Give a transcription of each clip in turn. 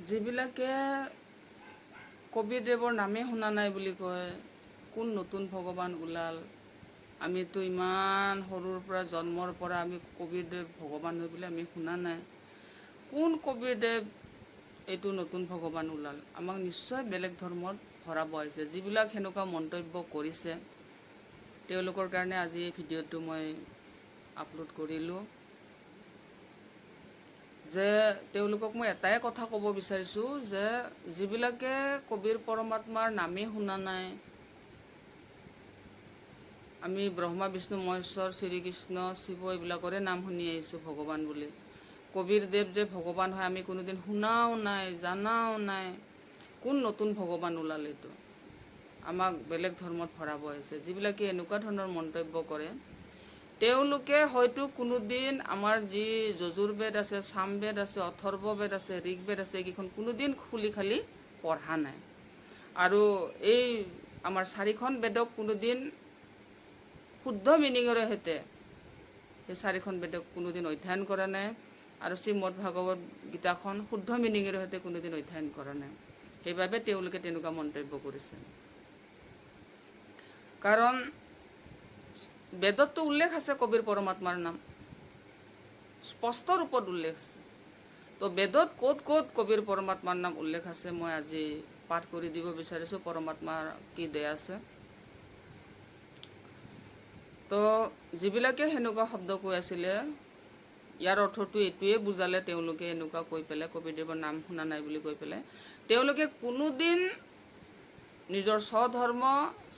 যিবিলাকে কবিদেৱৰ নামে শুনা নাই বুলি কয়, কোন নতুন ভগৱান ওলাল? আমিতো ইমান সৰুৰ পৰা জন্মৰ পৰা আমি কবিৰদেৱ ভগৱান হৈ বুলি আমি শুনা নাই। কোন কবিৰদেৱ এইটো নতুন ভগৱান ওলাল? আমাক নিশ্চয় বেলেগ ধৰ্মত ভৰাব আহিছে। যিবিলাক সেনেকুৱা মন্তব্য কৰিছে তেওঁলোকৰ কাৰণে আজি এই ভিডিঅ'টো মই আপলোড কৰিলোঁ। যে তেওঁলোকক মই এটাই কথা ক'ব বিচাৰিছোঁ যে যিবিলাকে কবিৰ পৰমাত্মাৰ নামেই শুনা নাই, আমি ব্ৰহ্মা বিষ্ণু মহেশ্বৰ শ্ৰীকৃষ্ণ শিৱ এইবিলাকৰে নাম শুনি আহিছোঁ ভগৱান বুলি। কবিৰদেৱ যে ভগৱান হয় আমি কোনোদিন শুনাও নাই, জানাও নাই। কোন নতুন ভগৱান ওলাল এইটো? আমাক বেলেগ ধৰ্মত ভৰাব আহিছে। যিবিলাকে এনেকুৱা ধৰণৰ মন্তব্য কৰে তেওঁলোকে হয়তো কোনোদিন আমাৰ যি যজুৰ্বেদ আছে, সামবেদ আছে, অথৰ্ববেদ আছে, ঋগ্বেদ আছে, এইকেইখন কোনোদিন খুলি খালি পঢ়া নাই। আৰু এই আমাৰ 4খন বেদক কোনোদিন শুদ্ধ মিনিঙৰে সৈতে সেই 4খন বেদক কোনোদিন অধ্যয়ন কৰা নাই। আৰু শ্ৰীমদ ভাগৱত গীতাখন শুদ্ধ মিনিঙেৰে সৈতে কোনোদিন অধ্যয়ন কৰা নাই। সেইবাবে তেওঁলোকে তেনেকুৱা মন্তব্য কৰিছে। কাৰণ বেদততো উল্লেখ আছে কবিৰ পৰমাত্মাৰ নাম, স্পষ্ট ৰূপত উল্লেখ আছে। তো বেদত ক'ত ক'ত কবিৰ পৰমাত্মাৰ নাম উল্লেখ আছে মই আজি পাঠ কৰি দিব বিচাৰিছোঁ। পৰমাত্মাৰ কি দয়া আছে। তো যিবিলাকে সেনেকুৱা শব্দ কৈ আছিলে, ইয়াৰ অৰ্থটো এইটোৱে বুজালে তেওঁলোকে এনেকুৱা কৈ পেলাই, কবিদেৱৰ নাম শুনা নাই বুলি কৈ পেলাই, তেওঁলোকে কোনোদিন নিজৰ স্বধৰ্ম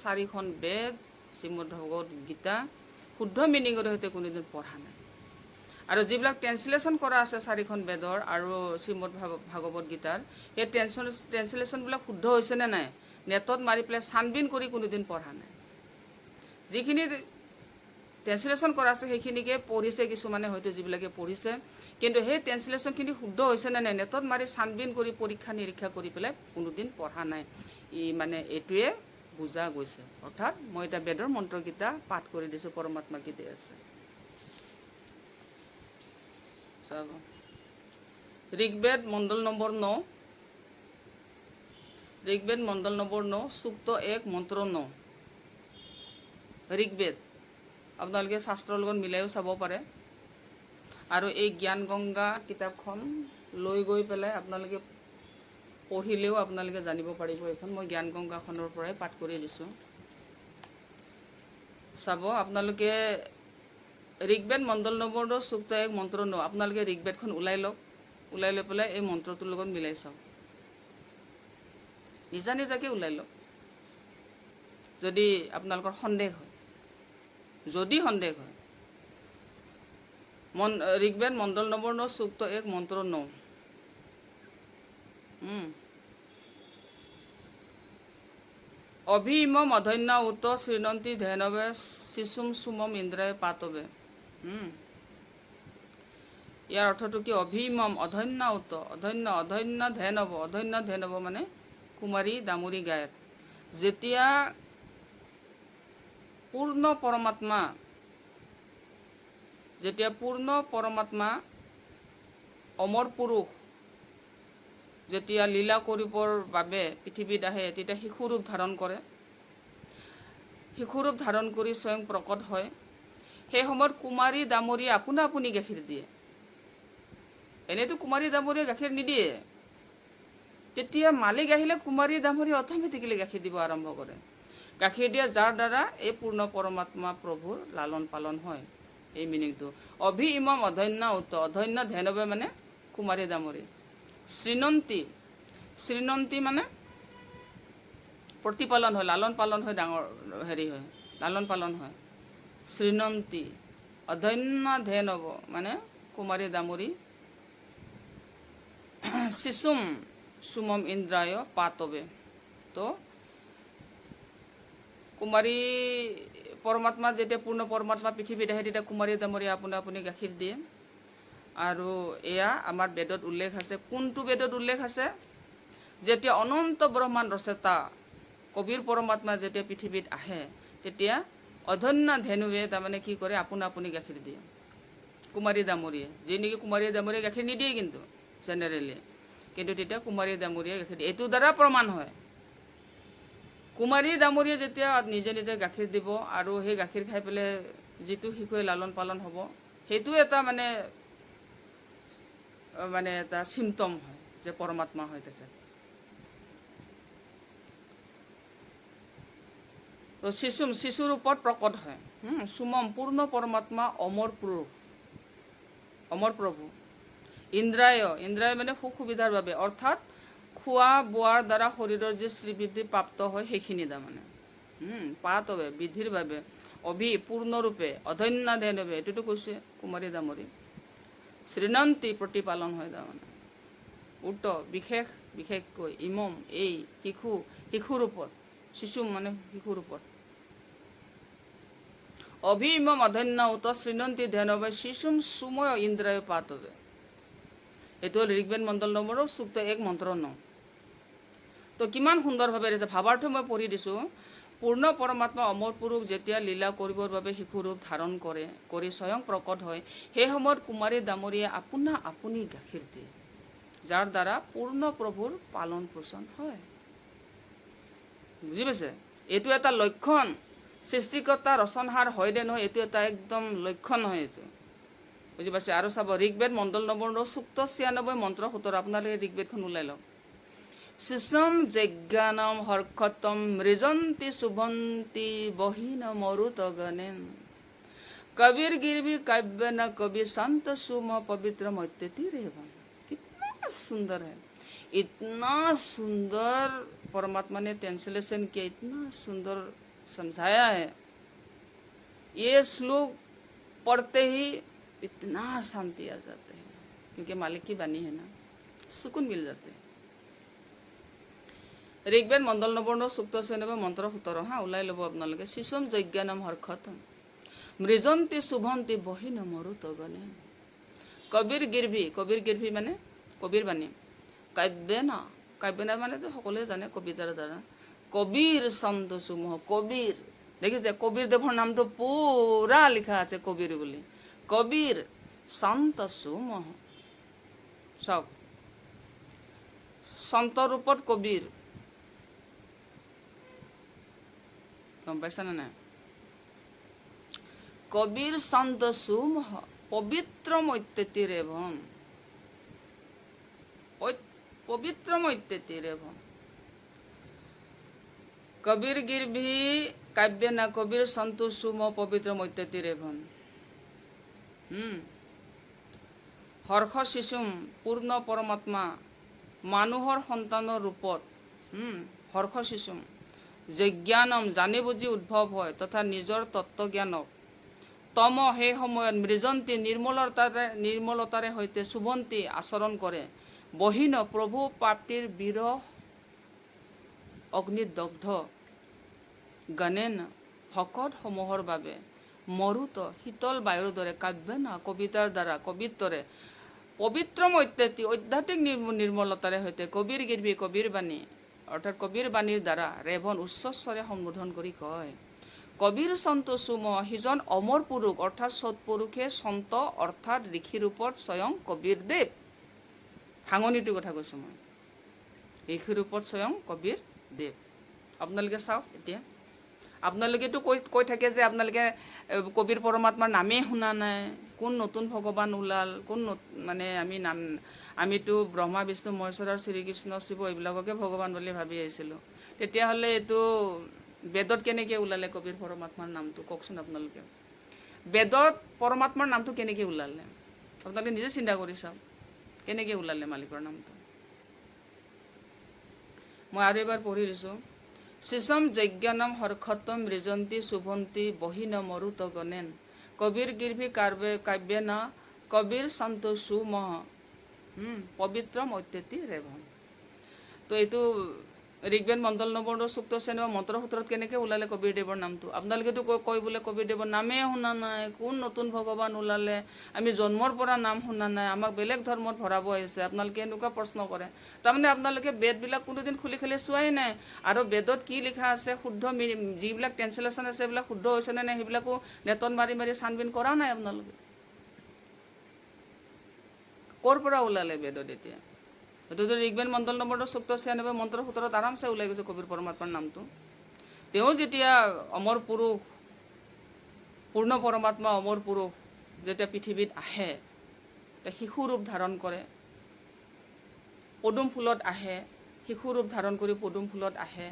4খন বেদ, শ্ৰীমদ ভাগৱত গীতা শুদ্ধ মিনিঙৰ সৈতে কোনোদিন পঢ়া নাই। আৰু যিবিলাক ট্ৰেঞ্চলেশ্যন কৰা আছে 4খন বেদৰ আৰু শ্ৰীমদ ভাগৱত গীতাৰ, সেই ট্ৰেঞ্চলেশ্যনবিলাক শুদ্ধ হৈছেনে নাই নেটত মাৰি পেলাই ছানবিন কৰি কোনোদিন পঢ়া নাই। যিখিনি ট্ৰেঞ্চলেশ্যন কৰা আছে সেইখিনিকে পঢ়িছে কিছুমানে, হয়তো যিবিলাকে পঢ়িছে, কিন্তু সেই ট্ৰেঞ্চলেশ্যনখিনি শুদ্ধ হৈছেনে নাই নেটত মাৰি ছানবিন কৰি পৰীক্ষা নিৰীক্ষা কৰি পেলাই কোনোদিন পঢ়া নাই। মানে এইটোৱে বুজা গৈছে। অৰ্থাৎ মই এতিয়া বেদৰ মন্ত্ৰকেইটা পাঠ কৰি দিছোঁ, পৰমাত্মা কি দি আছে। চাব, ঋগ্বেদ মণ্ডল নম্বৰ 9, ঋগ্বেদ মণ্ডল নম্বৰ 9, সূক্ত 1 মন্ত্ৰ 9। ঋগ্বেদ আপোনালোকে শাস্ত্ৰৰ লগত মিলাইও চাব পাৰে। আৰু এই জ্ঞান গংগা কিতাপখন লৈ গৈ পেলাই আপোনালোকে পঢ়িলেও আপোনালোকে জানিব পাৰিব। এইখন মই জ্ঞান গংগাখনৰ পৰাই পাঠ কৰি দিছোঁ। চাব আপোনালোকে ঋগ্বেদ মণ্ডল নম্বৰ 9 সূক্ত 1 মন্ত্ৰ 9। আপোনালোকে ঋগ্বেদখন ওলাই লওক, ওলাই লৈ পেলাই এই মন্ত্ৰটোৰ লগত মিলাই চাওক। নিজা নিজাকৈ ওলাই লওক যদি আপোনালোকৰ সন্দেহ হয়। যদি সন্দেহ হয়, ঋগ্বেদ মণ্ডল নম্বৰ 9 সূক্ত 1 মন্ত্ৰ 9। অভিমম অধন্য উত শৃণন্তি ধেনবে শিশুম সুমম ইন্দ্ৰায় পাতবে। ইয়াৰ অৰ্থটো কি? অভিমম অধন্য উত, অধন্য ধেনব মানে কুমাৰী দামুৰী গায়ত। যেতিয়া পূৰ্ণ পৰমাত্মা অমৰ পুৰুষ যেতিয়া লীলা কৰিবৰ বাবে পৃথিৱীত আহে, তেতিয়া শিশুৰূপ ধাৰণ কৰে। শিশুৰূপ ধাৰণ কৰি স্বয়ং প্ৰকট হয়। সেই সময়ত কুমাৰী দামৰীয়ে আপোনা আপুনি গাখীৰ দিয়ে। এনেইতো কুমাৰী দামৰীয়ে গাখীৰ নিদিয়ে। তেতিয়া মালিক আহিলে কুমাৰী দামৰীয়ে অট'মেটিকেলি গাখীৰ দিব আৰম্ভ কৰে। গাখীৰ দিয়ে যাৰ দ্বাৰা এই পূৰ্ণ পৰমাত্মা প্ৰভুৰ লালন পালন হয়। এই মিনিংটো অভি ইমম অধন্য উত, অধন্য ধেনবে মানে কুমাৰী দামৰী। শৃণন্তি মানে প্ৰতিপালন হয়, লালন পালন হয়, ডাঙৰ হেৰি হয়, লালন পালন হয়। শৃণন্তি অধন্য ধেনব মানে কুমাৰী দামৰী। শিশুম সুমম ইন্দ্ৰায় পাতবে। তো কুমাৰী পৰমাত্মা যেতিয়া পূৰ্ণ পৰমাত্মা পৃথিৱীত আহে, তেতিয়া কুমাৰী দামৰী আপোনা আপুনি গাখীৰ দিয়ে। আৰু এয়া আমাৰ বেদত উল্লেখ আছে। কোনটো বেদত উল্লেখ আছে? যেতিয়া অনন্ত ব্ৰহ্মাণ্ড ৰচয়িতা কবিৰ পৰমাত্মা যেতিয়া পৃথিৱীত আহে, তেতিয়া অধন্য ধেনুৱে তাৰমানে কি কৰে? আপোনা আপুনি গাখীৰ দিয়ে কুমাৰী দামৰীয়ে। যি নেকি কুমাৰী দামৰীয়ে গাখীৰ নিদিয়ে কিন্তু জেনেৰেলি। কিন্তু তেতিয়া কুমাৰী দামুৰীয়ে গাখীৰ দিয়ে। এইটোৰ দ্বাৰা প্ৰমাণ হয় কুমাৰী দামুৰীয়ে যেতিয়া নিজে নিজে গাখীৰ দিব আৰু সেই গাখীৰ খাই পেলাই যিটো শিশুৱে লালন পালন হ'ব, সেইটো এটা মানে এটা চিমটম হয় যে পৰমাত্মা হয় তেখেত। তো শিশুৰ ওপৰত প্ৰকট হয়। সুমম পূৰ্ণ পৰমাত্মা অমৰ প্ৰভু। ইন্দ্ৰায় মানে সুখ সুবিধাৰ বাবে, অৰ্থাৎ খোৱা বোৱাৰ দ্বাৰা শৰীৰৰ যি শ্ৰীবৃদ্ধি প্ৰাপ্ত হয় সেইখিনি তাৰমানে পাতৱে বৃদ্ধিৰ বাবে পূৰ্ণৰূপে অধন্যাধেনৱে, এইটোতো কৈছে কুমাৰী দামৰী। শ্ৰীনন্তী প্ৰতিপালন হয় তাৰমানে উত বিশেষকৈ ইমম এই শিশুৰ ওপৰত, শিশু মানে শিশুৰ ওপৰত। ইমম অধন্য উত শ্ৰীনন্তী ধ্যানৱে শিশুম সুময় ইন্দ্ৰায় পাতৱে। এইটো হ'ল ঋগ্বেদ মণ্ডল নম্বৰৰ সূক্ত 1 মন্ত্ৰ 9। তো কিমান সুন্দৰভাৱে দিছে, ভাৱাৰ্থ মই পঢ়ি দিছোঁ। পূৰ্ণ পৰমাত্মা অমৰ পুৰুষ যেতিয়া লীলা কৰিবৰ বাবে শিশু ৰূপ ধাৰণ কৰি স্বয়ং প্ৰকট হয়, সেই সময়ত কুমাৰী দামৰীয়ে আপুনি গাখীৰ দিয়ে, যাৰ দ্বাৰা পূৰ্ণ প্ৰভুৰ পালন পোষণ হয়। বুজি পাইছে? এইটো এটা লক্ষণ। সৃষ্টিকৰ্তা ৰচনহাৰ হয় দে নহয়, এইটো এটা একদম লক্ষণ হয় এইটো। বুজি পাইছে? আৰু চাব ঋগ্বেদ মণ্ডল নম্বৰ সূক্ত 96 মন্ত্ৰ 17। আপোনালোকে ঋগ্বেদখন ওলাই লওক। শিশম যজ্ঞানম হৰ্ষতম মৃজন্তি শুভন্তি বহিন মৰুত গণেন কবির गिरवी काव्य न कवि संत सुम पवित्र मत्यति रेवन। कितना सुंदर है, इतना सुंदर परमात्मा ने ट्रांसलेशन किया, इतना सुंदर समझाया है। ये श्लोक पढ़ते ही इतना शांति आ जाते हैं, क्योंकि मालिक की बानी है ना, सुकून मिल जाते हैं। ঋগ্বেদ মণ্ডল নম্বৰ সূক্ত 96 মন্ত্ৰ 17। ওলাই ল'ব আপোনালোকে। শিশুম যজ্ঞানম হৰ্ষতম মৃজন্তি শুভন্তি বহিন মৰুত গণে কবিৰ গিৰ্ভি মানে কবিৰ বাণী। কাব্যনা মানে সকলোৱে জানে কবিতাৰ দ্বাৰা। কবিৰ ছন্দ চুমহ, কবিৰ দেখিছে, কবিৰ দেৱৰ নামটো পুৰা লিখা আছে কবিৰ বুলি। কবিৰ সন্ত চুমহ, চাওক সন্ত ৰূপত কবিৰ, গম পাইছানে নাই? কবির সন্ত সুমহ পবিত্র মৈত্যতি রেভম, পবিত্র মৈত্যতি রেভম। কবির গির্ভি কাব্য না কবির সন্তু সুম পবিত্র মৈত্যতি রেভম। হৰ্ষ শিশুম পূৰ্ণ পৰমাত্মা মানুহৰ সন্তানৰ ৰূপত, হৰ্ষ শিশুম যজ্ঞানম জানি বুজি উদ্ভৱ হয় তথা নিজৰ তত্ত্বজ্ঞানক তম সেই সময়ত মৃজন্তী নিৰ্মলতাৰে সৈতে শুভন্তী আচৰণ কৰে। বহিন প্ৰভু প্ৰাপ্তিৰ বিৰহ অগ্নিদগ্ধ গণেন ভকতসমূহৰ বাবে মৰুত শীতল বায়ুৰ দৰে কাব্যনা কবিতাৰ দ্বাৰা কবিত্বৰে পবিত্ৰ মৈত্যতি অধ্যাত্মিক নিৰ্মলতাৰে সৈতে কবিৰ গিৰ্ভি কবিৰ বাণী অৰ্থাৎ কবিৰ বাণীৰ দ্বাৰা ৰেভন উচ্চস্বৰে সম্বোধন কৰি কয়। কবিৰ সন্ত সুম, সিজন অমৰ পুৰুষ অৰ্থাৎ সৎপুৰুষে সন্ত অৰ্থাৎ ঋষিৰ ওপৰত স্বয়ং কবিৰ দেৱ। ভাঙনিটোৰ কথা কৈছোঁ মই, ঋষিৰ ওপৰত স্বয়ং কবিৰ দেৱ। আপোনালোকে চাওক, এতিয়া আপোনালোকেতো কৈ থাকে যে আপোনালোকে কবিৰ পৰমাত্মাৰ নামেই শুনা নাই, কোন নতুন ভগৱান ওলাল, আমিতো ব্ৰহ্মা বিষ্ণু মহেশ্বৰ আৰু শ্ৰীকৃষ্ণ শিৱ এইবিলাককে ভগৱান বুলি ভাবি আহিছিলোঁ। তেতিয়াহ'লে এইটো বেদত কেনেকৈ ওলালে কবিৰ পৰমাত্মাৰ নামটো, কওকচোন আপোনালোকে। বেদত পৰমাত্মাৰ নামটো কেনেকৈ ওলালে আপোনালোকে নিজে চিন্তা কৰি চাওক, কেনেকৈ ওলালে মালিকৰ নামটো। মই আৰু এবাৰ পঢ়ি দিছোঁ। শিশম যজ্ঞানম হৰ্ষতম মৃজন্তি শুভন্তি বহিন মৰুত গণেন কবিৰ গিৰ্ভি কাব্য ন কবিৰ সন্ত সুমহ পবিত্ৰ মৈত্যতি ৰেভন। তো এইটো ঋগ্বেদ মণ্ডল নম্বৰ সূক্ত 96 মন্ত্ৰ 17 কেনেকৈ ওলালে কবিৰদেৱৰ নামটো। আপোনালোকেতো কয় বোলে কবিৰদেৱৰ নামেই শুনা নাই, কোন নতুন ভগৱান ওলালে, আমি জন্মৰ পৰা নাম শুনা নাই, আমাক বেলেগ ধৰ্মত ভৰাব আহিছে, আপোনালোকে এনেকুৱা প্ৰশ্ন কৰে। তাৰমানে আপোনালোকে বেদবিলাক কোনোদিন খুলি চোৱাই নাই, আৰু বেদত কি লিখা আছে শুদ্ধ যিবিলাক ট্ৰেঞ্চলেশ্যন আছে সেইবিলাক শুদ্ধ হৈছেনে নাই সেইবিলাকো নেটত মাৰি ছানবিন কৰা নাই আপোনালোকে। ক'ৰ পৰা ওলালে বেদত এতিয়া? এইটোতো ঋগ্বেদ মণ্ডল নম্বৰ 96 মন্ত্ৰ 17 আৰামছে ওলাই গৈছে কবিৰ পৰমাত্মাৰ নামটো। তেওঁ যেতিয়া অমৰ পুৰুষ, পূৰ্ণ পৰমাত্মা অমৰ পুৰুষ যেতিয়া পৃথিৱীত আহে, শিশু ৰূপ ধাৰণ কৰে, পদুম ফুলত আহে, শিশু ৰূপ ধাৰণ কৰি পদুম ফুলত আহে,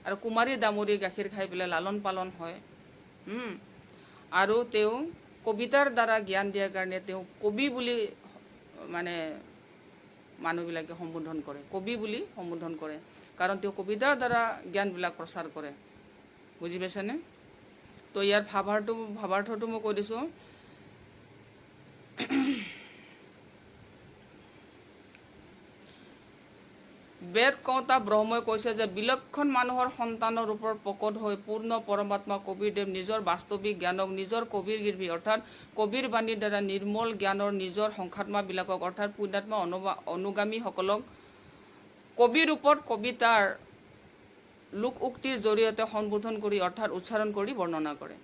আৰু কুমাৰী দামৰী গাখীৰ খাই পেলাই লালন পালন হয়। আৰু তেওঁ কবিতাৰ দ্বাৰা জ্ঞান দিয়াৰ কাৰণে তেওঁ কবি বুলি মানে মানুহবিলাকে সম্বোধন কৰে, কবি বুলি সম্বোধন কৰে, কাৰণ তেওঁ কবিতাৰ দ্বাৰা জ্ঞানবিলাক প্ৰচাৰ কৰে। বুজি পাইছেনে? তো ইয়াৰ ভাৱাৰ্থটো মই কৈ দিছোঁ। বেদ কওঁতা ব্ৰহ্মই কৈছে যে বিলক্ষণ মানুহৰ সন্তানৰ ওপৰত প্ৰকট হৈ পূৰ্ণ পৰমাত্মা কবিৰদেৱ নিজৰ বাস্তৱিক জ্ঞানক নিজৰ কবিৰ গিৰ্ভী অৰ্থাৎ কবিৰ বাণীৰ দ্বাৰা নিৰ্মল জ্ঞানৰ নিজৰ সংখ্যাত্মাবিলাকক অৰ্থাৎ পুণ্যাত্মা অনুগামীসকলক কবিৰ ৰূপত কবিতাৰ লোক উক্তিৰ জৰিয়তে সম্বোধন কৰি অৰ্থাৎ উচ্চাৰণ কৰি বৰ্ণনা কৰে।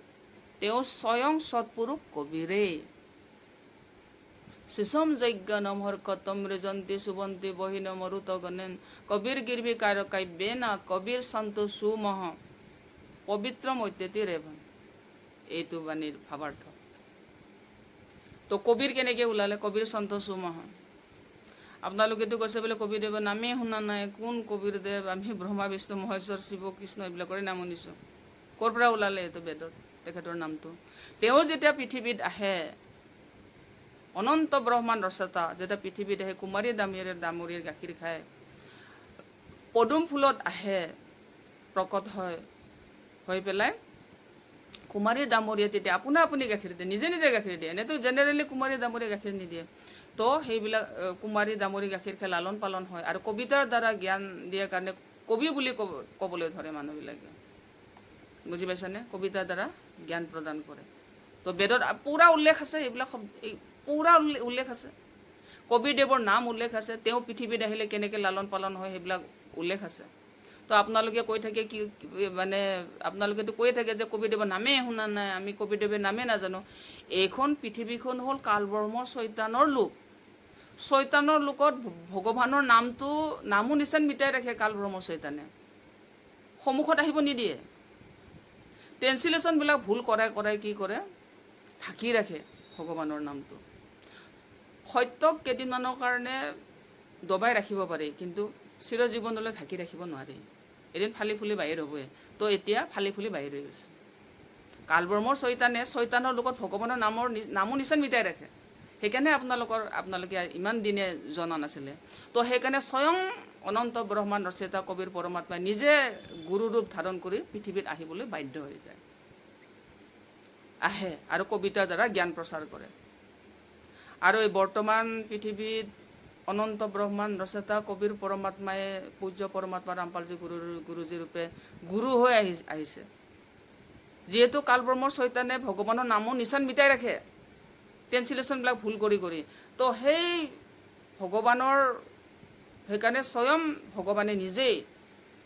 তেওঁ স্বয়ং সৎপুৰুষ কবিৰেই। শিশম যজ্ঞ নমহৰ কতম ৰেজন্তী সুবন্তী বহিন মৰুত গণেন কবিৰ গিৰ্ভী কাব্যে না কবিৰ সন্তু সুমহ পবিত্ৰ মৈত্যতি ৰেভন। এইটো বাণীৰ ভাৱাৰ্থ। তো কবিৰ কেনেকৈ ওলালে? কবিৰ সন্তু সুমহ। আপোনালোকেতো কৈছে বোলে কবিৰদেৱৰ নামেই শুনা নাই। কোন কবিৰদেৱ? আমি ব্ৰহ্মা বিষ্ণু মহেশ্বৰ শিৱ কৃষ্ণ এইবিলাকৰে নাম শুনিছোঁ। ক'ৰ পৰা ওলালে এইটো বেদত তেখেতৰ নামটো? তেওঁ যেতিয়া পৃথিৱীত আহে, অনন্ত ব্ৰহ্মাণ্ড ৰচয়িতা যেতিয়া পৃথিৱীত আহে, কুমাৰী দামৰীৰ গাখীৰ খায়, পদুম ফুলত আহে, প্ৰকট হয়, হৈ পেলাই কুমাৰী দামৰীয়ে তেতিয়া আপোনা আপুনি গাখীৰ দিয়ে, নিজে নিজে গাখীৰ দিয়ে। এনেতো জেনেৰেলি কুমাৰী দামৰীয়ে গাখীৰ নিদিয়ে। তো সেইবিলাক কুমাৰী দামৰী গাখীৰ খাই লালন পালন হয়, আৰু কবিতাৰ দ্বাৰা জ্ঞান দিয়াৰ কাৰণে কবি বুলি ক'বলৈ ধৰে মানুহবিলাকে। বুজি পাইছেনে? কবিতাৰ দ্বাৰা জ্ঞান প্ৰদান কৰে। তো বেদত পূৰা উল্লেখ আছে, এইবিলাক পূৰা উল্লেখ আছে। কবিৰদেৱৰ নাম উল্লেখ আছে, তেওঁ পৃথিৱীত আহিলে কেনেকৈ লালন পালন হয় সেইবিলাক উল্লেখ আছে। তো আপোনালোকে কৈ থাকে কি মানে আপোনালোকেতো কৈ থাকে যে কবিৰদেৱৰ নামেই শুনা নাই, আমি কবিৰদেৱৰ নামেই নাজানো। এইখন পৃথিৱীখন হ'ল কালব্ৰহ্ম চৈতানৰ লোক। চৈতানৰ লোকত ভগৱানৰ নামো নিচান মিটাই ৰাখে কালব্ৰহ্ম চৈতানে, সন্মুখত আহিব নিদিয়ে। ট্ৰেঞ্চলেশ্যনবিলাক ভুল কৰাই কি কৰে? ঢাকি ৰাখে ভগৱানৰ নামটো। সত্যক কেইদিনমানৰ কাৰণে দবাই ৰাখিব পাৰি, কিন্তু চিৰজীৱনলৈ ঢাকি ৰাখিব নোৱাৰি। এদিন ফালি ফুলি বাহিৰ হ'বই। তো এতিয়া ফালি ফুলি বাহিৰ হৈ গৈছে। কালব্ৰহ্মৰ চৈতানৰ লগত ভগৱানৰ নামো নিচান মিটাই ৰাখে। সেইকাৰণে আপোনালোকে ইমান দিনে জনা নাছিলে। তো সেইকাৰণে স্বয়ং অনন্ত ব্ৰহ্মাণ্ড ৰচয়িতা কবিৰ পৰমাত্মাই নিজে গুৰু ৰূপ ধাৰণ কৰি পৃথিৱীত আহিবলৈ বাধ্য হৈ যায়, আহে আৰু কবিতাৰ দ্বাৰা জ্ঞান প্ৰচাৰ কৰে। আৰু এই বৰ্তমান পৃথিৱীত অনন্ত ব্ৰহ্মাণ্ড ৰচয়িতা কবিৰ পৰমাত্মাই পূজ্য পৰমাত্মা ৰামপালজী গুৰুজী ৰূপে গুৰু হৈ আহিছে। যিহেতু কালব্ৰহ্মৰ চৈতানে ভগৱানৰ নামো নিচান মিটাই ৰাখে, ট্ৰেঞ্চলেশ্যনবিলাক ভুল কৰি। তো সেই ভগৱানৰ সেইকাৰণে স্বয়ং ভগৱানে নিজেই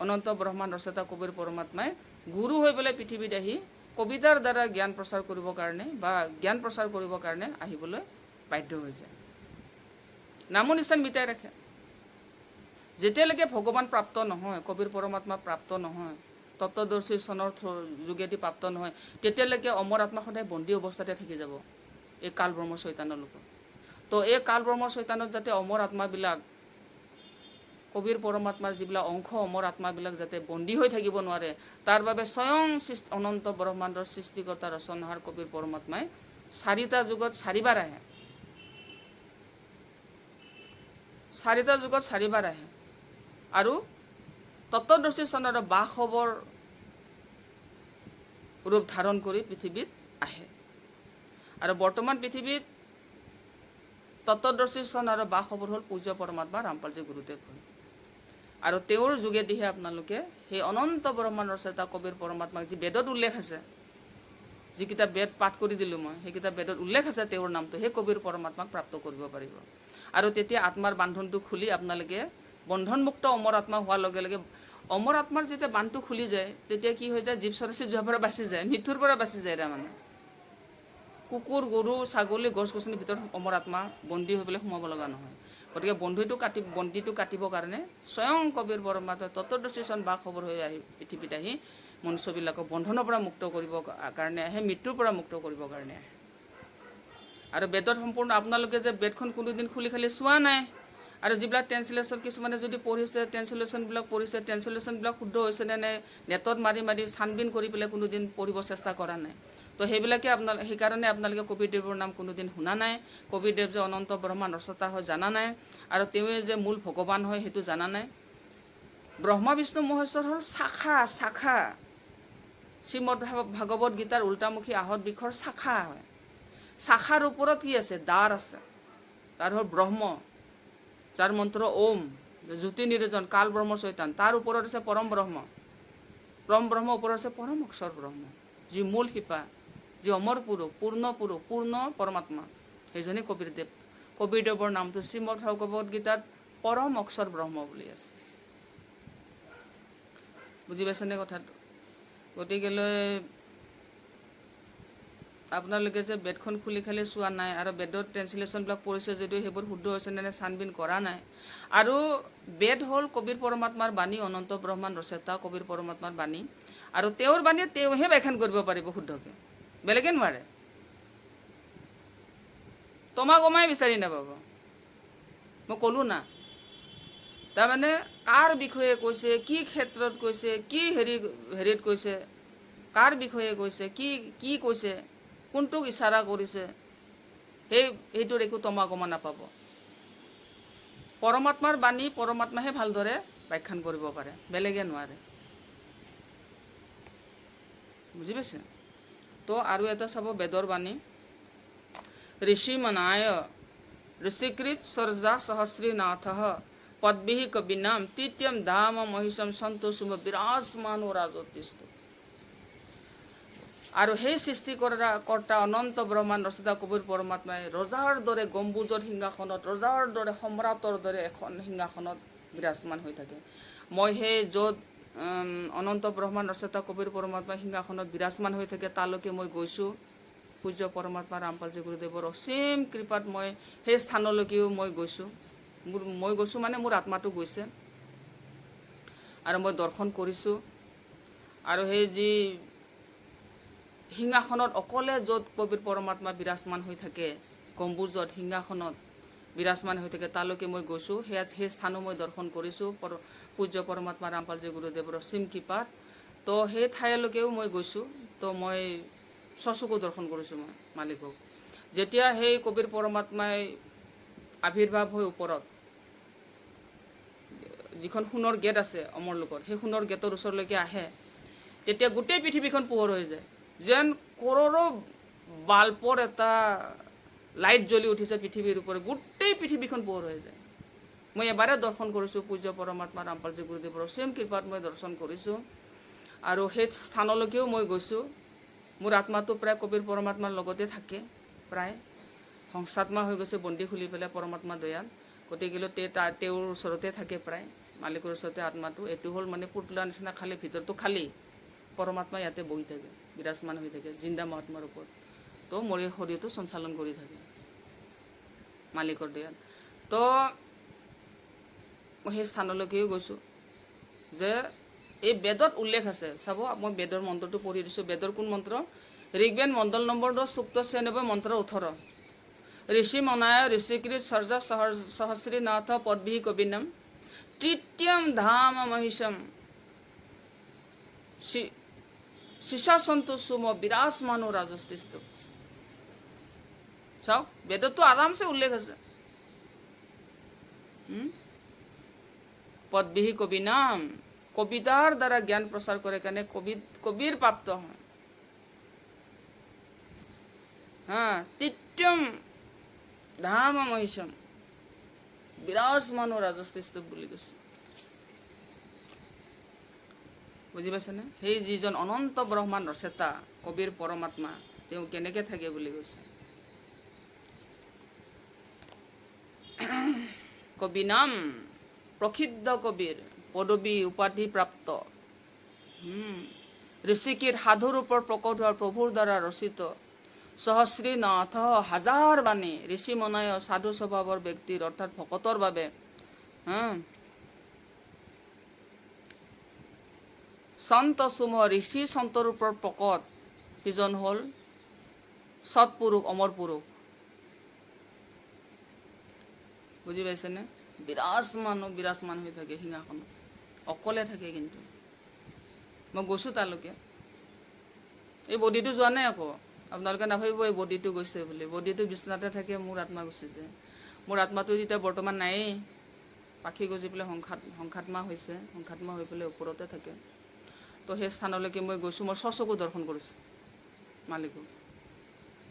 অনন্ত ব্ৰহ্মাণ্ড ৰচয়িতা কবিৰ পৰমাত্মাই গুৰু হৈ পেলাই পৃথিৱীত আহি কবিতাৰ দ্বাৰা জ্ঞান প্ৰচাৰ কৰিবৰ কাৰণে আহিবলৈ বাধ্য হৈ যায়। নামো নিচান মিটাই ৰাখে। যেতিয়ালৈকে ভগৱান প্ৰাপ্ত নহয়, কবিৰ পৰমাত্মা প্ৰাপ্ত নহয়, তত্ত্বদৰ্শী চনৰ যোগেদি প্ৰাপ্ত নহয়, তেতিয়ালৈকে অমৰ আত্মা সদায় বন্দী অৱস্থাতে থাকি যাব এই কালব্ৰহ্ম চৈতানৰ লোকৰ। তো এই কালব্ৰহ্ম চৈতানত যাতে অমৰ আত্মাবিলাক, কবিৰ পৰমাত্মাৰ যিবিলাক অংশ অমৰ আত্মাবিলাক যাতে বন্দী হৈ থাকিব নোৱাৰে, তাৰ বাবে স্বয়ং অনন্ত ব্ৰহ্মাণ্ডৰ সৃষ্টিকৰ্তা ৰচনাহাৰ কবিৰ পৰমাত্মাই 4টা যুগত 4বাৰ আহে। 4টা যুগত 4বাৰ আহে আৰু তত্ত্বদৰ্শী চনৰ 52 ৰূপ ধাৰণ কৰি পৃথিৱীত আহে। আৰু বৰ্তমান পৃথিৱীত তত্ত্বদৰ্শী চন আৰু 52 হ'ল পূজ্য পৰমাত্মা ৰামপালজী গুৰুদেৱ। আৰু তেওঁৰ যোগেদিহে আপোনালোকে সেই অনন্ত ব্ৰহ্মাণ্ড ৰচয়িতা কবিৰ পৰমাত্মাক যি বেদত উল্লেখ আছে, যিকেইটা বেদ পাঠ কৰি দিলোঁ মই, সেইকেইটা বেদত উল্লেখ আছে তেওঁৰ নামটো, সেই কবিৰ পৰমাত্মাক প্ৰাপ্ত কৰিব পাৰিব। আৰু তেতিয়া আত্মাৰ বান্ধনটো খুলি আপোনালোকে বন্ধনমুক্ত অমৰ আত্মা হোৱাৰ লগে লগে অমৰ আত্মাৰ যেতিয়া বান্ধটো খুলি যায়, তেতিয়া কি হৈ যায়? জীৱ চৰাচী যোৱাৰ পৰা বাচি যায়, মৃত্যুৰ পৰা বাচি যায়। তাৰমানে কুকুৰ, গৰু, ছাগলী, গছ গছনিৰ ভিতৰত অমৰ আত্মা বন্দী হৈ পেলাই সোমাব লগা নহয়। গতিকে বন্তিটো কাটিবৰ কাৰণে স্বয়ং কবিৰ পৰমাত্মাই তত্ত্বদৰ্শী বা খবৰ হৈ আহি পৃথিৱীত আহি মনুষ্যবিলাকক বন্ধনৰ পৰা মুক্ত কৰিবৰ কাৰণে আহে, মৃত্যুৰ পৰা মুক্ত কৰিবৰ কাৰণে আহে। আৰু বেদত সম্পূৰ্ণ আপোনালোকে যে বেদখন কোনোদিন খুলি খালি চোৱা নাই, আৰু যিবিলাক ট্ৰেঞ্চলেশ্যন কিছুমানে যদি পঢ়িছে, ট্ৰেঞ্চলেশ্যনবিলাক পঢ়িছে, ট্ৰেঞ্চলেশ্যনবিলাক শুদ্ধ হৈছেনে নাই নেটত মাৰি ছানবিন কৰি পেলাই কোনোদিন পঢ়িব চেষ্টা কৰা নাই। তো সেইকাৰণে আপোনালোকে কবিৰদেৱৰ নাম কোনোদিন শুনা নাই। কবিৰদেৱ যে অনন্ত ব্ৰহ্মাণ্ড ৰচয়িতা হয় জানা নাই, আৰু তেওঁৱে যে মূল ভগৱান হয় সেইটো জানা নাই। ব্ৰহ্মা বিষ্ণু মহেশ্বৰ হ'ল শাখা। শ্ৰীমদ ভাগৱত গীতাৰ উল্টামুখী আহত বৃক্ষৰ শাখা হয়। শাখাৰ ওপৰত কি আছে? দ্বাৰ আছে। তাৰ হ'ল ব্ৰহ্ম, যাৰ মন্ত্ৰ ওম, জ্যোতি নিৰঞ্জন, কাল ব্ৰহ্ম চৈতান। তাৰ ওপৰত আছে পৰম ব্ৰহ্ম। পৰম ব্ৰহ্মৰ ওপৰত আছে পৰম অক্ষৰ ব্ৰহ্ম, যি মূল শিপা, যি অমৰ পুৰুষ, পূৰ্ণ পৰমাত্মা, সেইজনে কবিৰদেৱ। কবিৰদেৱৰ নামটো শ্ৰীমদ ভাগৱত গীতাত পৰম অক্ষৰ ব্ৰহ্ম বুলি আছে। বুজি পাইছেনে কথাটো? গতিকেলৈ আপোনালোকে যে বেদখন খুলি খালি চোৱা নাই, আৰু বেদৰ ট্ৰেঞ্চলেশ্যনবিলাক পঢ়িছে যদিও সেইবোৰ শুদ্ধ হৈছে নে ছানবিন কৰা নাই। আৰু বেদ হ'ল কবিৰ পৰমাত্মাৰ বাণী, অনন্ত ব্ৰহ্মাণ্ড ৰচয়িতা কবিৰ পৰমাত্মাৰ বাণী, আৰু তেওঁৰ বাণী তেওঁহে ব্যাখ্যান কৰিব পাৰিব শুদ্ধকৈ, বেলেগে নোৱাৰে। তমা বিচাৰি নাপাব। মই ক'লোঁ না, তাৰমানে কাৰ বিষয়ে কৈছে, কি ক্ষেত্ৰত কৈছে, কি হেৰিত কৈছে, কাৰ বিষয়ে কৈছে, কি কৈছে, কোনটোক ইচাৰা কৰিছে, সেইটোৰ একো তমা নাপাব। পৰমাত্মাৰ বাণী পৰমাত্মাহে ভালদৰে ব্যাখ্যান কৰিব পাৰে, বেলেগে নোৱাৰে। বুজি পাইছে? তো আৰু এটা চাব বেদৰ বাণী। ঋষি মনায় ঋষিকৃত সৰ্জা সহস্ৰীনাথ পদ্ভিঃ কবিনাম তৃতীয়ম ধাম মহিষম সন্তোষম বিৰাজমানো ৰাজতিষ্ঠ। আৰু সেই সৃষ্টিকৰ্তা অনন্ত ব্ৰহ্মাণ্ড ৰচয়িতা কবিৰ পৰমাত্মাই ৰজাৰ দৰে গম্বুজৰ সিংহাসনত, ৰজাৰ দৰে সম্ৰাটৰ দৰে এখন সিংহাসনত বিৰাজমান হৈ থাকে। মই সেই য'ত অনন্ত ব্ৰহ্মাণ্ড ৰচয়িতা কবিৰ পৰমাত্মাই সিংহাসনত বিৰাজমান হৈ থাকে তালৈকে মই গৈছোঁ। পূজ্য পৰমাত্মা ৰামপালজী গুৰুদেৱৰ অসীম কৃপাত মই সেই স্থানলৈকেও মই গৈছোঁ। মানে মোৰ আত্মাটো গৈছে, আৰু মই দৰ্শন কৰিছোঁ। আৰু সেই যি সিংহাসনত অকলে য'ত কবিৰ পৰমাত্মা বিৰাজমান হৈ থাকে, গম্বুজত সিংহাসনত বিৰাজমান হৈ থাকে, তালৈকে মই গৈছোঁ। সেই স্থানো মই দৰ্শন কৰিছোঁ পূজ্য পৰমাত্মা ৰামপালজী গুৰুদেৱৰ অসীম কৃপাত। তো সেই ঠাইলৈকেও মই গৈছোঁ। তো মই চচকু দৰ্শন কৰিছোঁ মই মালিকক। যেতিয়া সেই কবিৰ পৰমাত্মাই আৱিৰ্ভাৱ হৈ ওপৰত যিখন সোণৰ গেট আছে অমৰলোকত, সেই সোণৰ গেটৰ ওচৰলৈকে আহে, তেতিয়া গোটেই পৃথিৱীখন পোহৰ হৈ যায়, যেন কৰৰো বাল্বৰ এটা লাইট জ্বলি উঠিছে পৃথিৱীৰ ওপৰত, গোটেই পৃথিৱীখন পোহৰ হৈ যায়। মই এবাৰে দৰ্শন কৰিছোঁ পূজ্য পৰমাত্মা ৰামপালজী গুৰুদেৱৰ অসীম কৃপাত মই দৰ্শন কৰিছোঁ। আৰু সেই স্থানলৈকেও মই গৈছোঁ। মোৰ আত্মাটো প্ৰায় কবিৰ পৰমাত্মাৰ লগতে থাকে, প্ৰায় সংসাত্মা হৈ গৈছে, বন্দী খুলি পেলাই পৰমাত্মা দয়াল। গতিকে তেওঁৰ ওচৰতে থাকে, প্ৰায় মালিকৰ ওচৰতে আত্মাটো। এইটো হ'ল মানে পুতলাৰ নিচিনা খালী, ভিতৰটো খালী, পৰমাত্মা ইয়াতে বহি থাকে, বিৰাজমান হৈ থাকে জিন্দা মহাত্মাৰ ওপৰত। তো মোৰ এই শৰীৰটো সঞ্চালন কৰি থাকে মালিকৰ দয়াল। তো মই সেই স্থানলৈকেও গৈছোঁ, যে এই বেদত উল্লেখ আছে। চাব, মই বেদৰ মন্ত্ৰটো পঢ়ি দিছোঁ। বেদৰ কোন মন্ত্ৰ? ঋগ্বেদ মণ্ডল নম্বৰ 10 সূক্ত 96 মন্ত্ৰ 18। ঋষি মনায় ঋষিকৃত সৰ্জা সহস্ৰীনাথ পদ্ভিঃ কবিনাম তৃতীয়ম ধাম মহিষম শিশাসন্তোষম বিৰাজমানো ৰাজতিষ্ঠ। চাওক, বেদতো আৰামছে উল্লেখ আছে। পদ্ভিঃ কবিনাম, কবিতাৰ দ্বাৰা জ্ঞান প্ৰচাৰ কৰে কাৰণে কবিৰ প্ৰাপ্ত হয়। তৃতীয়ম ধাম মহিষম বিৰাজমানো ৰাজতিষ্ঠ বুলি কৈছে। বুজি পাইছেনে? সেই যিজন অনন্ত ব্ৰহ্মাণ্ড ৰচয়িতা কবিৰ পৰমাত্মা, তেওঁ কেনেকৈ থাকে বুলি কৈছে। কবিনাম, প্ৰসিদ্ধ কবিৰ পদবী উপাধি প্ৰাপ্ত, ঋষিকীৰ সাধুৰ ওপৰত প্ৰকট হোৱাৰ প্ৰভুৰ দ্বাৰা ৰচিত সহস্ৰী নাথ হাজাৰ বাণী ঋষি মনায় সাধু স্বভাৱৰ ব্যক্তিৰ অৰ্থাৎ ভকতৰ বাবে সন্ত সুম ঋষি সন্তৰ ওপৰত প্ৰকট সিজন হ'ল সৎপুৰুষ অমৰ পুৰুষ। বুজি পাইছেনে? বিৰাজমান হৈ থাকে সিংহাসনত, অকলে থাকে। কিন্তু মই গৈছোঁ তালৈকে, এই বডিটো যোৱা নাই আকৌ। আপোনালোকে নাভাবিব এই বডিটো গৈছে বুলি। বডিটো বিচনাতে থাকে, মোৰ আত্মা গুচি যায়। মোৰ আত্মাটো যেতিয়া বৰ্তমান নায়েই, পাখি গজি পেলাই সংখাত্মা হৈছে, সংখাত্মা হৈ পেলাই ওপৰতে থাকে। তো সেই স্থানলৈকে মই গৈছোঁ, মই চকু দৰ্শন কৰিছোঁ মালিকক।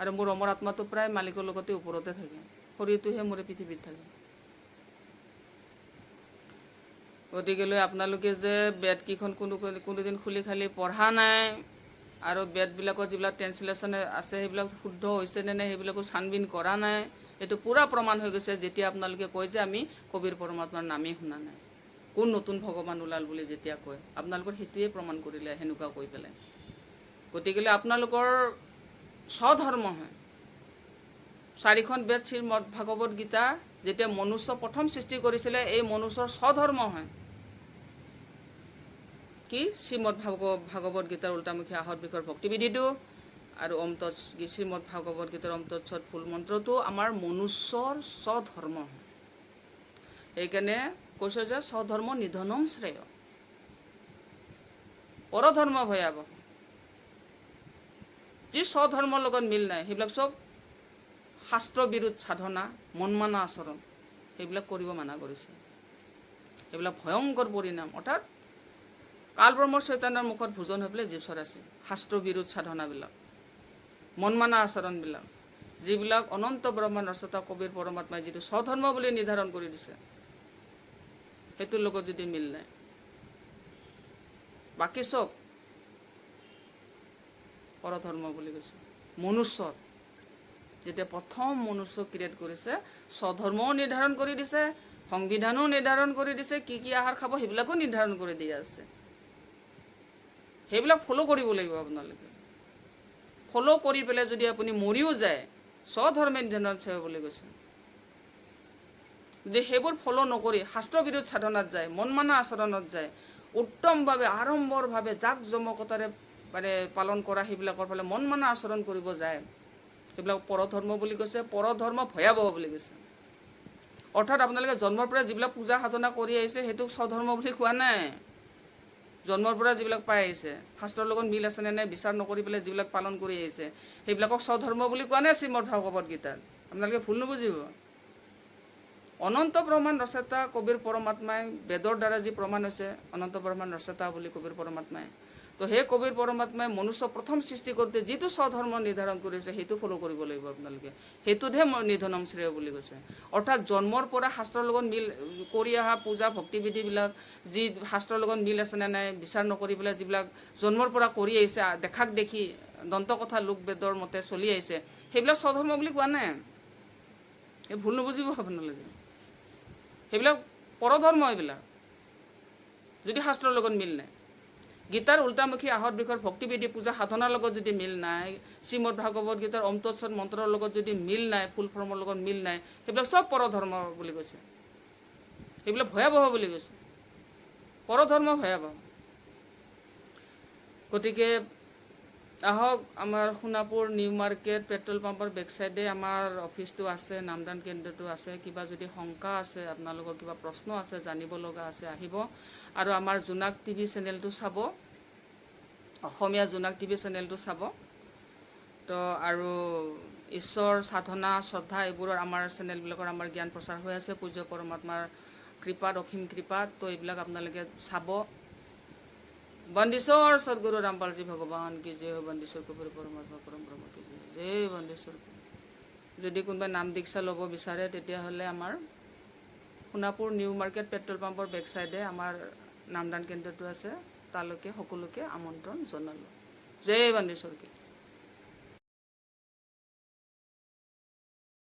আৰু মোৰ অমৰ আত্মাটো প্ৰায় মালিকৰ লগতে ওপৰতে থাকে, শৰীৰটোহে মোৰ পৃথিৱীত থাকে। গতিকেলৈ আপোনালোকে যে বেদকেইখন কোনোদিন খুলি খালি পঢ়া নাই, আৰু বেদবিলাকৰ যিবিলাক ট্ৰেঞ্চলেশ্যন আছে সেইবিলাক শুদ্ধ হৈছে নে নাই সেইবিলাকো ছানবিন কৰা নাই, এইটো পূৰা প্ৰমাণ হৈ গৈছে যেতিয়া আপোনালোকে কয় যে আমি কবিৰ পৰমাত্মাৰ নামেই শুনা নাই, কোন নতুন ভগৱান ওলাল বুলি যেতিয়া কয়। আপোনালোকৰ সেইটোৱে প্ৰমাণ কৰিলে সেনেকুৱা কৈ পেলাই। গতিকেলৈ আপোনালোকৰ স্বধৰ্ম হয়। 4খন বেদ শ্ৰীমদ ভাগৱত গীতা যেতিয়া মনুষ্য প্ৰথম সৃষ্টি কৰিছিলে, এই মনুষ্যৰ স্বধৰ্ম হয় কি? শ্ৰীমদ ভাগৱত গীতাৰ উল্টামুখী আহত বিষৰ ভক্তিবিধিটো আৰু শ্ৰীমদ ভাগৱত গীতাৰ অন্তচ্ছদ ফুল মন্ত্ৰটো আমাৰ মনুষ্যৰ স্বধৰ্ম হয়। সেইকাৰণে কৈছে যে স্বধৰ্ম নিধনম শ্ৰেয়, পৰধৰ্ম ভয়াৱহ। যি স্বধৰ্মৰ লগত মিল নাই সেইবিলাক চব শাস্ত্ৰ বিৰোধ সাধনা, মন মানা আচৰণ, সেইবিলাক কৰিব মানা কৰিছে। সেইবিলাক ভয়ংকৰ পৰিণাম। অৰ্থাৎ কাল ব্ৰহ্মৰ চৈতন্যৰ মুখত ভোজন হৈ পেলাই জীৱ চৰাইছে। শাস্ত্ৰ বিৰোধ সাধনাবিলাক, মন মানা আচৰণবিলাক, যিবিলাক অনন্ত ব্ৰহ্মাণ্ড ৰচয়িতা কবিৰ পৰমাত্মাই যিটো স্বধৰ্ম বুলি নিৰ্ধাৰণ কৰি দিছে, সেইটোৰ লগত যদি মিল নাই, বাকী চব পৰধৰ্ম বুলি কৈছে। মনুষ্যত যেতিয়া প্ৰথম মনুষ্য ক্ৰিয়েট কৰিছে, স্বধৰ্মও নিৰ্ধাৰণ কৰি দিছে, সংবিধানো নিৰ্ধাৰণ কৰি দিছে, কি কি আহাৰ খাব সেইবিলাকো নিৰ্ধাৰণ কৰি দিয়া আছে। সেইবিলাক ফ'ল' কৰিব লাগিব আপোনালোকে। ফ'ল' কৰি পেলাই যদি আপুনি মৰিও যায়, স্বধৰ্মে নিধনত চাই বুলি কৈছে। যদি সেইবোৰ ফ'ল' নকৰি শাস্ত্ৰ বিৰোধ সাধনাত যায়, মন মানা আচৰণত যায়, উত্তমভাৱে আড়ম্বৰভাৱে জাক জমকতাৰে পালন কৰা সেইবিলাকৰ ফালে মন মানা আচৰণ কৰিব যায়, সেইবিলাক পৰধৰ্ম বুলি কৈছে। পৰধৰ্ম ভয়াৱহ বুলি কৈছে। অৰ্থাৎ আপোনালোকে জন্মৰ পৰা যিবিলাক পূজা সাধনা কৰি আহিছে সেইটোক স্বধৰ্ম বুলি কোৱা নাই। জন্মৰ পৰা যিবিলাক পাই আহিছে, শাস্ত্ৰৰ লগত মিল আছেনে নাই বিচাৰ নকৰি পেলাই যিবিলাক পালন কৰি আহিছে, সেইবিলাকক স্বধৰ্ম বুলি কোৱা নাই শ্ৰীমদ ভাগৱত গীতাত। আপোনালোকে ভুল নুবুজিব। অনন্ত ব্ৰহ্মাণ্ড ৰচয়িতা কবিৰ পৰমাত্মাই বেদৰ দ্বাৰা যি প্ৰমাণ হৈছে অনন্ত ব্ৰহ্মাণ্ড ৰচয়িতা বুলি কবিৰ পৰমাত্মাই, তো সেই কবিৰ পৰমাত্মাই মনুষ্য প্ৰথম সৃষ্টি কৰোঁতে যিটো স্বধৰ্ম নিৰ্ধাৰণ কৰিছে সেইটো ফ'ল' কৰিব লাগিব আপোনালোকে। সেইটোতহে নিধনম শ্ৰেয় বুলি কৈছে। অৰ্থাৎ জন্মৰ পৰা শাস্ত্ৰৰ লগত মিল কৰি অহা পূজা ভক্তিবিধিবিলাক যি শাস্ত্ৰৰ লগত মিল আছেনে নাই বিচাৰ নকৰি পেলাই যিবিলাক জন্মৰ পৰা কৰি আহিছে, দেখাক দেখি দন্তকথা লোক বেদৰ মতে চলি আহিছে, সেইবিলাক স্বধৰ্ম বুলি কোৱা নাই। এই ভুল নুবুজিব আপোনালোকে। সেইবিলাক পৰধৰ্ম। এইবিলাক যদি শাস্ত্ৰৰ লগত মিল নাই, গীতাৰ উল্টামুখী আহত বিষৰ ভক্তিবিধি পূজা সাধনাৰ লগত যদি মিল নাই, শ্ৰীমদ ভাগৱত গীতাৰ অন্তচ্ছদ মন্ত্ৰৰ লগত যদি মিল নাই, ফুল ফৰ্মৰ লগত মিল নাই, সেইবিলাক চব পৰধৰ্ম বুলি কৈছে। সেইবিলাক ভয়াৱহ বুলি কৈছে। পৰধৰ্ম ভয়াৱহ। গতিকে আহক, আমাৰ সোণাপুৰ নিউ মাৰ্কেট পেট্ৰল পাম্পৰ বেকচাইডে আমাৰ অফিচটো আছে, নামদান কেন্দ্ৰটো আছে। কিবা যদি শংকা আছে, আপোনালোকৰ কিবা প্ৰশ্ন আছে, জানিব লগা আছে, আহিব। আৰু আমাৰ জোনাক টিভি চেনেলটো চাব, অসমীয়া জোনাক টিভি চেনেলটো চাব। তো আৰু ঈশ্বৰ সাধনা শ্ৰদ্ধা এইবোৰৰ আমাৰ চেনেলবিলাকৰ আমাৰ জ্ঞান প্ৰচাৰ হৈ আছে পূজ্য পৰমাত্মাৰ কৃপাত, অসীম কৃপাত। তো এইবিলাক আপোনালোকে চাব। বন্দিশ্বৰ সদগুৰু ৰামপালজী ভগৱান কি জয়, বন্দিশ্বৰ কবিৰ পৰমাত্মা পৰম ব্ৰহ্ম কি জয়, জয় বন্দিশ্বৰ। যদি কোনোবাই নাম দীক্ষা ল'ব বিচাৰে তেতিয়াহ'লে আমাৰ সোণাপুৰ নিউ মাৰ্কেট পেট্ৰল পাম্পৰ বেকচাইডে আমাৰ নামদান কেন্দ্ৰটো আছে, তালৈকে সকলোকে আমন্ত্ৰণ জনালোঁ। জয় বন্দিশ্বৰ।